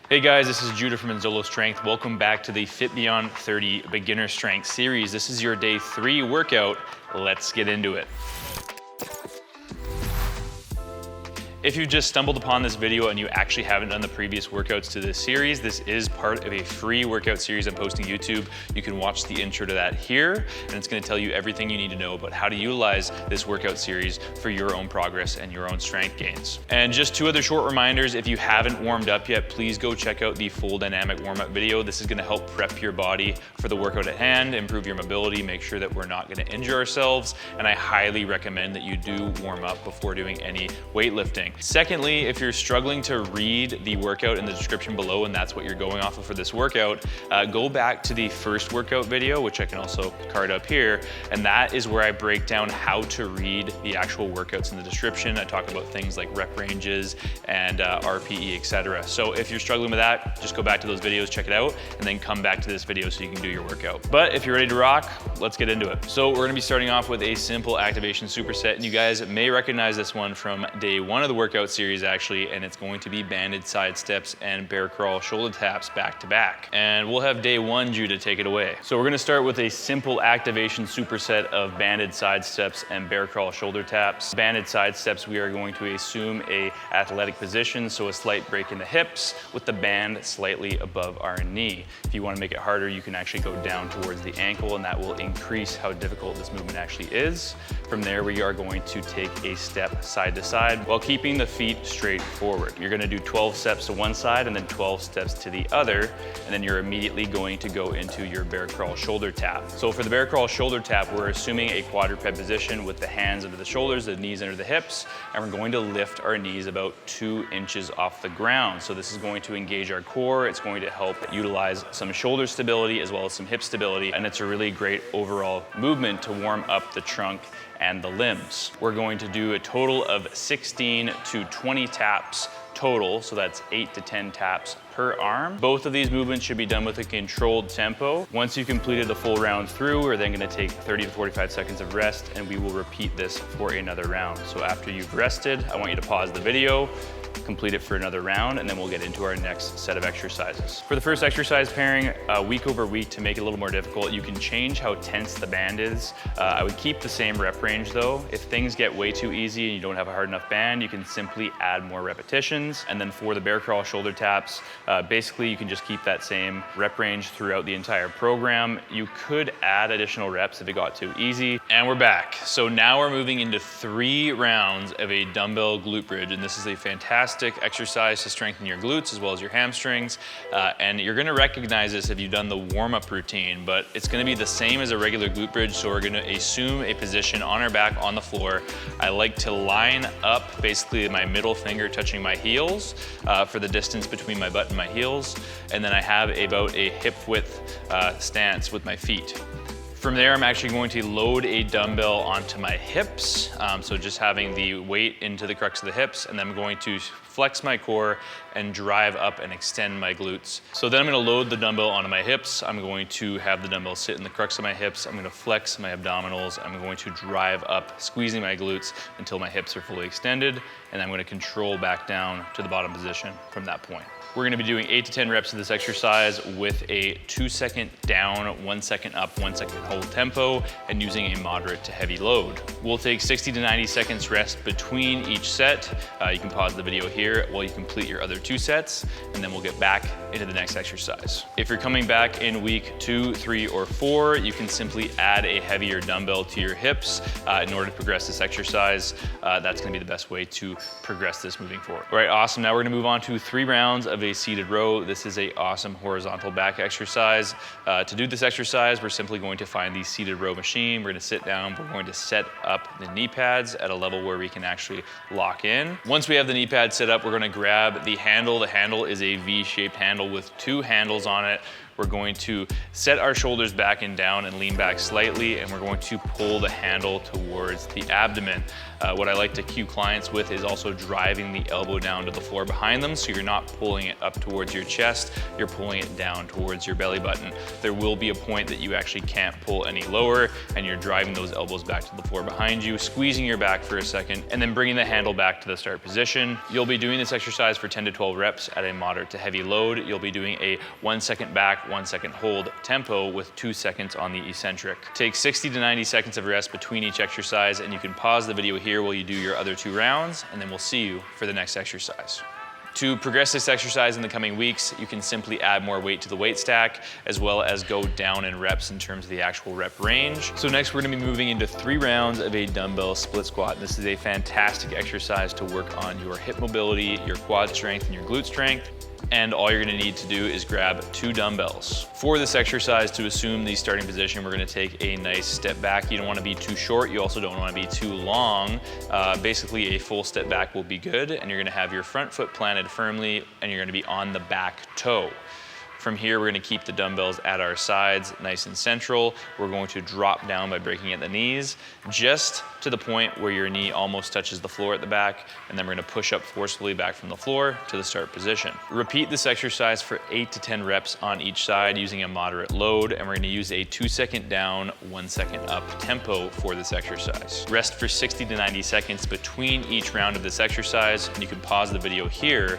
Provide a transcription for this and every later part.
Hey guys, this is Judah from Enzolo Strength. Welcome back to the Fit Beyond 30 Beginner Strength series. This is your day 3 workout. Let's get into it. If you just stumbled upon this video and you actually haven't done the previous workouts to this series, this is part of a free workout series I'm posting to YouTube. You can watch the intro to that here, and it's gonna tell you everything you need to know about how to utilize this workout series for your own progress and your own strength gains. And just 2 other short reminders, if you haven't warmed up yet, please go check out the full dynamic warm-up video. This is gonna help prep your body for the workout at hand, improve your mobility, make sure that we're not gonna injure ourselves, and I highly recommend that you do warm up before doing any weightlifting. Secondly, if you're struggling to read the workout in the description below and that's what you're going off of for this workout, go back to the first workout video, which I can also card up here, and that is where I break down how to read the actual workouts in the description. I talk about things like rep ranges and RPE, etc. So if you're struggling with that, just go back to those videos, check it out, and then come back to this video so you can do your workout. But if you're ready to rock, let's get into it. So we're gonna be starting off with a simple activation superset, and you guys may recognize this one from day 1 of the workout series actually, and it's going to be banded side steps and bear crawl shoulder taps back to back. And we'll have day 1 Judah take it away. So we're gonna start with a simple activation superset of banded side steps and bear crawl shoulder taps. Banded side steps, we are going to assume a athletic position, so a slight break in the hips with the band slightly above our knee. If you wanna make it harder, you can actually go down towards the ankle, and that will increase how difficult this movement actually is. From there, we are going to take a step side to side while keeping the feet straight forward. You're gonna do 12 steps to one side and then 12 steps to the other, and then you're immediately going to go into your bear crawl shoulder tap. So for the bear crawl shoulder tap, we're assuming a quadruped position with the hands under the shoulders, the knees under the hips, and we're going to lift our knees about 2 inches off the ground. So this is going to engage our core, it's going to help utilize some shoulder stability as well as some hip stability, and it's a really great overall movement to warm up the trunk and the limbs. We're going to do a total of 16 to 20 taps total, so that's 8 to 10 taps per arm. Both of these movements should be done with a controlled tempo. Once you've completed the full round through, we're then gonna take 30 to 45 seconds of rest, and we will repeat this for another round. So after you've rested, I want you to pause the video, complete it for another round, and then we'll get into our next set of exercises. For the first exercise pairing, week over week, to make it a little more difficult, you can change how tense the band is. I would keep the same rep range though. If things get way too easy and you don't have a hard enough band, you can simply add more repetitions. And then for the bear crawl shoulder taps, basically you can just keep that same rep range throughout the entire program. You could add additional reps if it got too easy. And we're back. So now we're moving into 3 rounds of a dumbbell glute bridge, and this is a fantastic exercise to strengthen your glutes as well as your hamstrings. And you're gonna recognize this if you've done the warm-up routine, but it's gonna be the same as a regular glute bridge, so we're gonna assume a position on our back on the floor. I like to line up basically my middle finger touching my heels for the distance between my butt and my heels, and then I have about a hip width stance with my feet. From there, I'm actually going to load a dumbbell onto my hips. So just having the weight into the crux of the hips, and then I'm going to flex my core and drive up and extend my glutes. So then I'm gonna load the dumbbell onto my hips. I'm going to have the dumbbell sit in the crux of my hips. I'm gonna flex my abdominals. I'm going to drive up, squeezing my glutes until my hips are fully extended, and I'm gonna control back down to the bottom position from that point. We're gonna be doing 8 to 10 reps of this exercise with a 2-second down, 1 second up, 1 second hold tempo, and using a moderate to heavy load. We'll take 60 to 90 seconds rest between each set. You can pause the video here while you complete your other 2 sets, and then we'll get back into the next exercise. If you're coming back in week 2, 3, or 4, you can simply add a heavier dumbbell to your hips in order to progress this exercise. That's gonna be the best way to progress this moving forward. All right, awesome. Now we're gonna move on to 3 rounds of a seated row. This is a awesome horizontal back exercise. To do this exercise, we're simply going to find the seated row machine. We're gonna sit down. We're going to set up the knee pads at a level where we can actually lock in. Once we have the knee pads set up, we're gonna grab the handle. The handle is a V-shaped handle with 2 handles on it. we're going to set our shoulders back and down and lean back slightly, and we're going to pull the handle towards the abdomen. What I like to cue clients with is also driving the elbow down to the floor behind them, so you're not pulling it up towards your chest, you're pulling it down towards your belly button. There will be a point that you actually can't pull any lower, and you're driving those elbows back to the floor behind you, squeezing your back for a second, and then bringing the handle back to the start position. You'll be doing this exercise for 10 to 12 reps at a moderate to heavy load. You'll be doing a 1 second back, 1 second hold tempo with 2 seconds on the eccentric. Take 60 to 90 seconds of rest between each exercise, and you can pause the video here while you do your other 2 rounds, and then we'll see you for the next exercise. To progress this exercise in the coming weeks, you can simply add more weight to the weight stack, as well as go down in reps in terms of the actual rep range. So next we're gonna be moving into 3 rounds of a dumbbell split squat. This is a fantastic exercise to work on your hip mobility, your quad strength, and your glute strength. And all you're gonna need to do is grab 2 dumbbells. For this exercise, to assume the starting position, we're gonna take a nice step back. You don't wanna be too short, you also don't wanna be too long. Basically a full step back will be good, and you're gonna have your front foot planted firmly, and you're gonna be on the back toe. From here, we're gonna keep the dumbbells at our sides, nice and central. We're going to drop down by breaking at the knees, just to the point where your knee almost touches the floor at the back, and then we're gonna push up forcefully back from the floor to the start position. Repeat this exercise for 8 to 10 reps on each side using a moderate load, and we're gonna use a 2 second down, 1 second up tempo for this exercise. Rest for 60 to 90 seconds between each round of this exercise, and you can pause the video here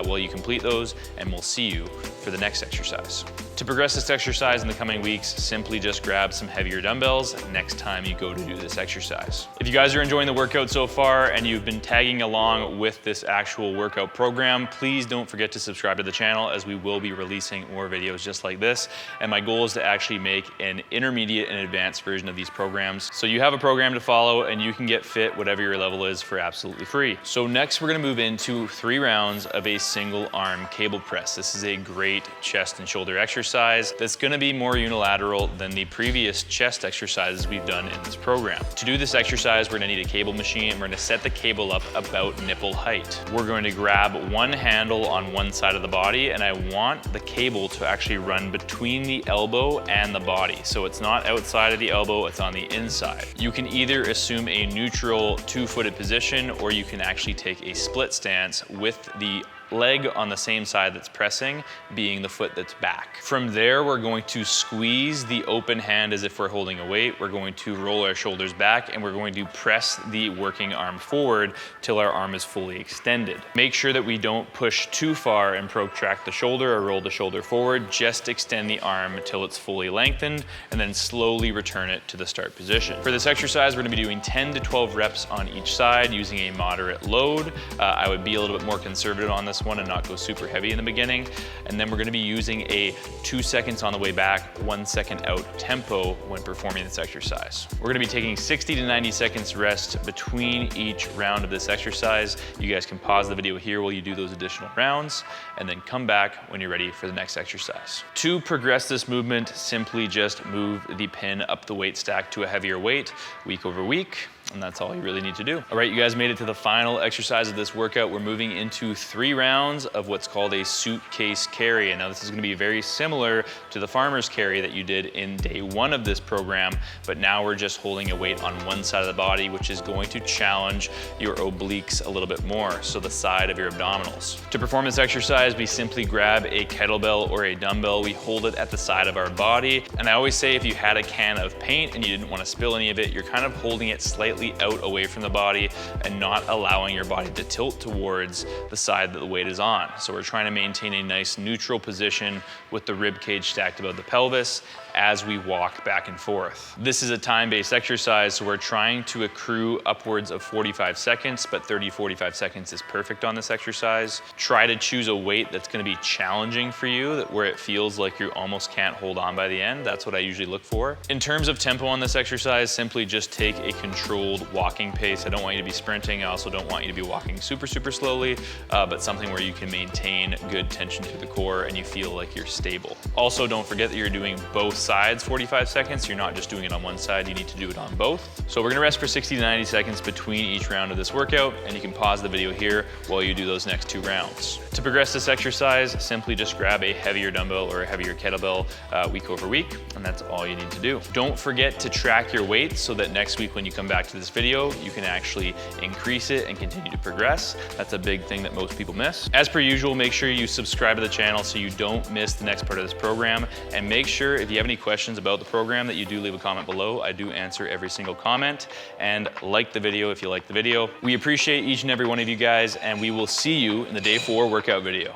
while you complete those, and we'll see you for the next exercise. To progress this exercise in the coming weeks, simply just grab some heavier dumbbells next time you go to do this exercise. If you guys are enjoying the workout so far and you've been tagging along with this actual workout program, please don't forget to subscribe to the channel, as we will be releasing more videos just like this. And my goal is to actually make an intermediate and advanced version of these programs, so you have a program to follow and you can get fit whatever your level is for absolutely free. So next we're gonna move into 3 rounds of a single arm cable press. This is a great chest and shoulder exercise that's gonna be more unilateral than the previous chest exercises we've done in this program. To do this exercise, we're gonna need a cable machine, and we're gonna set the cable up about nipple height. We're going to grab one handle on one side of the body, and I want the cable to actually run between the elbow and the body. So it's not outside of the elbow, it's on the inside. You can either assume a neutral 2-footed position, or you can actually take a split stance with the leg on the same side that's pressing being the foot that's back. From there, we're going to squeeze the open hand as if we're holding a weight. We're going to roll our shoulders back, and we're going to press the working arm forward till our arm is fully extended. Make sure that we don't push too far and protract the shoulder or roll the shoulder forward. Just extend the arm until it's fully lengthened, and then slowly return it to the start position. For this exercise, we're gonna be doing 10 to 12 reps on each side using a moderate load. I would be a little bit more conservative on this one and not go super heavy in the beginning. And then we're gonna be using a 2 seconds on the way back, 1 second out tempo when performing this exercise. We're gonna be taking 60 to 90 seconds rest between each round of this exercise. You guys can pause the video here while you do those additional rounds, and then come back when you're ready for the next exercise. To progress this movement, simply just move the pin up the weight stack to a heavier weight week over week. And that's all you really need to do. All right, you guys made it to the final exercise of this workout. We're moving into 3 rounds of what's called a suitcase carry. And now this is gonna be very similar to the farmer's carry that you did in day 1 of this program, but now we're just holding a weight on one side of the body, which is going to challenge your obliques a little bit more, so the side of your abdominals. To perform this exercise, we simply grab a kettlebell or a dumbbell. We hold it at the side of our body. And I always say, if you had a can of paint and you didn't wanna spill any of it, you're kind of holding it slightly out away from the body and not allowing your body to tilt towards the side that the weight is on. So we're trying to maintain a nice neutral position with the rib cage stacked above the pelvis as we walk back and forth. This is a time-based exercise, so we're trying to accrue upwards of 45 seconds, but 30 to 45 seconds is perfect on this exercise. Try to choose a weight that's gonna be challenging for you, where it feels like you almost can't hold on by the end. That's what I usually look for. In terms of tempo on this exercise, simply just take a controlled controlled walking pace. I don't want you to be sprinting. I also don't want you to be walking super slowly, but something where you can maintain good tension through the core and you feel like you're stable. Also, don't forget that you're doing both sides 45 seconds. You're not just doing it on one side, you need to do it on both. So we're gonna rest for 60 to 90 seconds between each round of this workout, and you can pause the video here while you do those next 2 rounds. To progress this exercise, simply just grab a heavier dumbbell or a heavier kettlebell week over week, and that's all you need to do. Don't forget to track your weight so that next week when you come back to this video, you can actually increase it and continue to progress. That's a big thing that most people miss. As per usual, make sure you subscribe to the channel so you don't miss the next part of this program, and make sure if you have any questions about the program that you do leave a comment below. I do answer every single comment, and like the video if you like the video. We appreciate each and every one of you guys, and we will see you in the day 4 workout video.